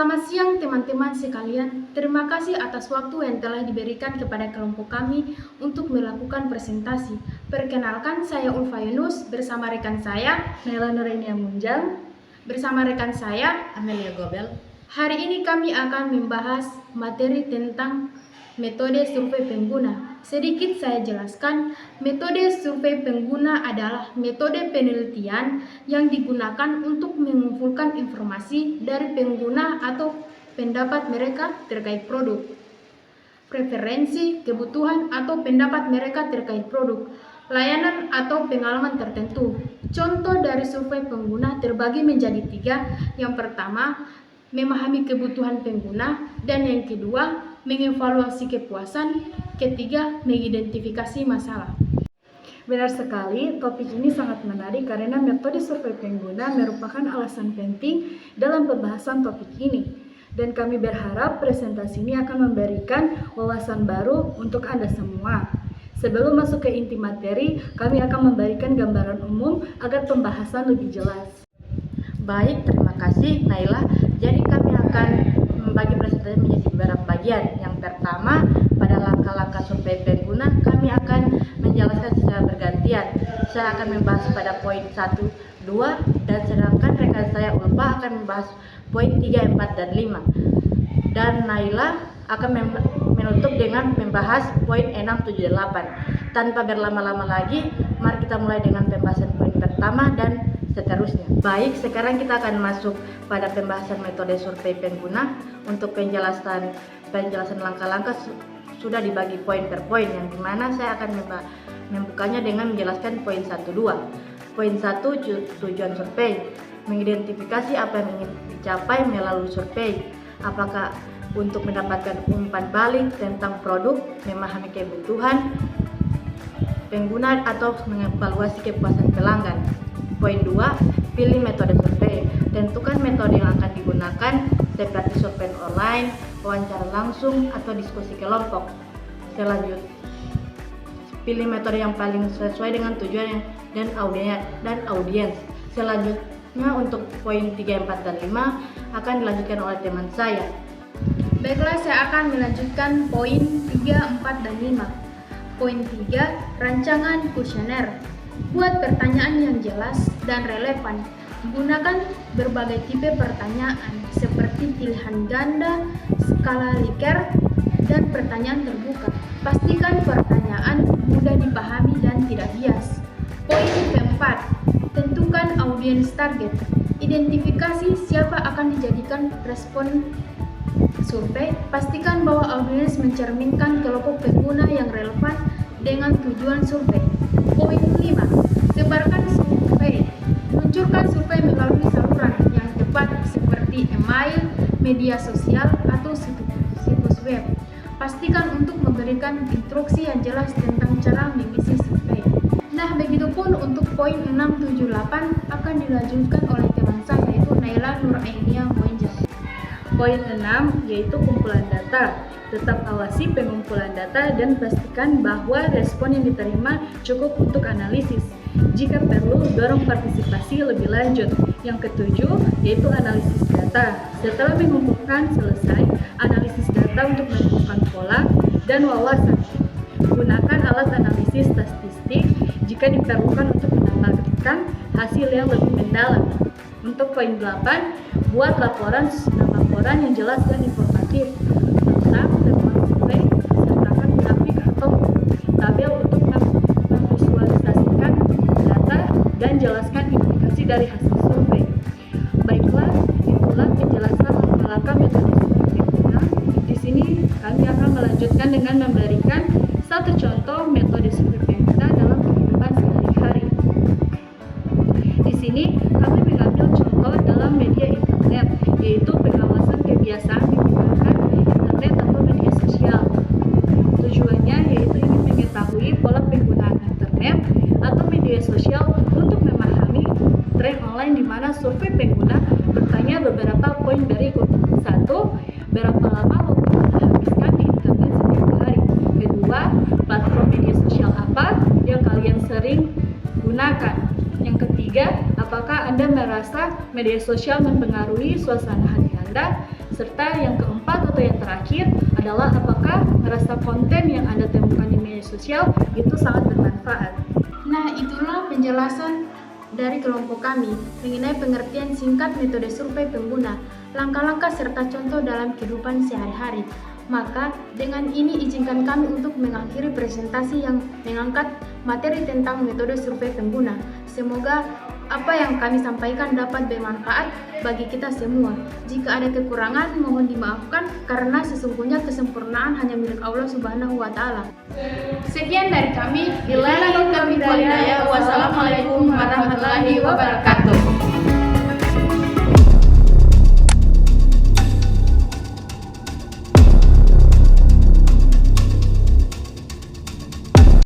Selamat siang teman-teman sekalian. Terima kasih atas waktu yang telah diberikan kepada kelompok kami untuk melakukan presentasi. Perkenalkan, saya Ulfa Yunus bersama rekan saya Nela Nurenia Munjang bersama rekan saya Amelia Gobel. Hari ini kami akan membahas materi tentang metode survei pengguna. Sedikit saya jelaskan, metode survei pengguna adalah metode penelitian yang digunakan untuk mengumpulkan informasi dari pengguna atau pendapat mereka terkait produk, preferensi, kebutuhan, atau pendapat mereka terkait produk, layanan, atau pengalaman tertentu. Contoh dari survei pengguna terbagi menjadi 3. Yang pertama, memahami kebutuhan pengguna, dan yang kedua, mengevaluasi kepuasan, ketiga, mengidentifikasi masalah. Benar sekali, topik ini sangat menarik karena metode survei pengguna merupakan alasan penting dalam pembahasan topik ini. Dan kami berharap presentasi ini akan memberikan wawasan baru untuk Anda semua. Sebelum masuk ke inti materi, kami akan memberikan gambaran umum agar pembahasan lebih jelas. Baik, terima kasih Naila. Jadi kami akan membagi presentasi menjadi beberapa bagian. Yang pertama, pada langkah-langkah survei pengguna, kami akan menjelaskan secara bergantian. Saya akan membahas pada poin 1, 2, dan sedangkan rekan saya Ulfa akan membahas poin 3, 4, dan 5. Dan Naila akan menutup dengan membahas poin 6, 7, dan 8. Tanpa berlama-lama lagi, mari kita mulai dengan pembahasan poin pertama dan seterusnya. Baik, sekarang kita akan masuk pada pembahasan metode survei pengguna. Untuk penjelasan langkah-langkah sudah dibagi poin per poin, yang dimana saya akan membukanya dengan menjelaskan poin 1, 2. Poin 1, tujuan survei, mengidentifikasi apa yang ingin dicapai melalui survei. Apakah untuk mendapatkan umpan balik tentang produk, memahami kebutuhan pengguna, atau mengevaluasi kepuasan pelanggan. Poin 2, pilih metode survei. Tentukan metode yang akan digunakan seperti survei online, wawancara langsung, atau diskusi kelompok. Selanjutnya, pilih metode yang paling sesuai dengan tujuan dan audiens. Selanjutnya, untuk poin 3, 4, dan 5 akan dilanjutkan oleh teman saya. Baiklah, saya akan melanjutkan poin 3, 4, dan 5. Poin 3, rancangan kuesioner. Buat pertanyaan yang jelas dan relevan. Gunakan berbagai tipe pertanyaan seperti pilihan ganda, skala Likert, dan pertanyaan terbuka. Pastikan pertanyaan mudah dipahami dan tidak bias. Poin keempat, tentukan audiens target. Identifikasi siapa akan dijadikan respon survei. Pastikan bahwa audiens mencerminkan kelompok pengguna yang relevan dengan tujuan survei. Poin 5, sebarkan survei. Luncurkan survei melalui saluran yang tepat seperti email, media sosial, atau situs web. Pastikan untuk memberikan instruksi yang jelas tentang cara mengisi survei. Nah, begitupun untuk poin 6, 7, 8 akan dilanjutkan oleh teman saya, yaitu Nela Nurenia Munjang. Poin 6 yaitu kumpulan data. Tetap awasi pengumpulan data dan pastikan bahwa respon yang diterima cukup untuk analisis. Jika perlu, dorong partisipasi lebih lanjut. Yang ketujuh yaitu analisis data. Setelah mengumpulkan selesai, analisis data untuk menemukan pola dan wawasan. Gunakan alat analisis statistik jika diperlukan untuk mendapatkan hasil yang lebih mendalam. Untuk poin 8, buat laporan yang jelas dan informatif tentang temuan survei, sertakan grafik atau tabel untuk memvisualisasikan data dan jelaskan implikasi dari hasil survei. Baiklah, itulah penjelasan langkah-langkah metode survei pengguna. Di sini kami akan melanjutkan dengan memberikan satu contoh metode survei pengguna dalam kehidupan sehari-hari. Di sini kami mengambil contoh dalam media internet, yaitu pengawasan kebiasaan menggunakan internet atau media sosial. Tujuannya yaitu ingin mengetahui pola penggunaan internet atau media sosial untuk memahami tren online, di mana survei pengguna bertanya beberapa poin berikut. 1. Berapa lama waktu Anda habiskan di internet setiap hari? Kedua, platform media sosial apa yang kalian sering gunakan? Yang ketiga, apakah Anda merasa media sosial mempengaruhi suasana hati Anda? Serta yang keempat atau yang terakhir adalah apakah merasa konten yang Anda temukan di media sosial itu sangat bermanfaat. Nah, itulah penjelasan dari kelompok kami mengenai pengertian singkat metode survei pengguna, langkah-langkah serta contoh dalam kehidupan sehari-hari. Maka dengan ini izinkan kami untuk mengakhiri presentasi yang mengangkat materi tentang metode survei pengguna. Semoga apa yang kami sampaikan dapat bermanfaat bagi kita semua. Jika ada kekurangan, mohon dimaafkan karena sesungguhnya kesempurnaan hanya milik Allah Subhanahu wa Ta'ala. Sekian dari kami. Wassalamualaikum warahmatullahi wabarakatuh.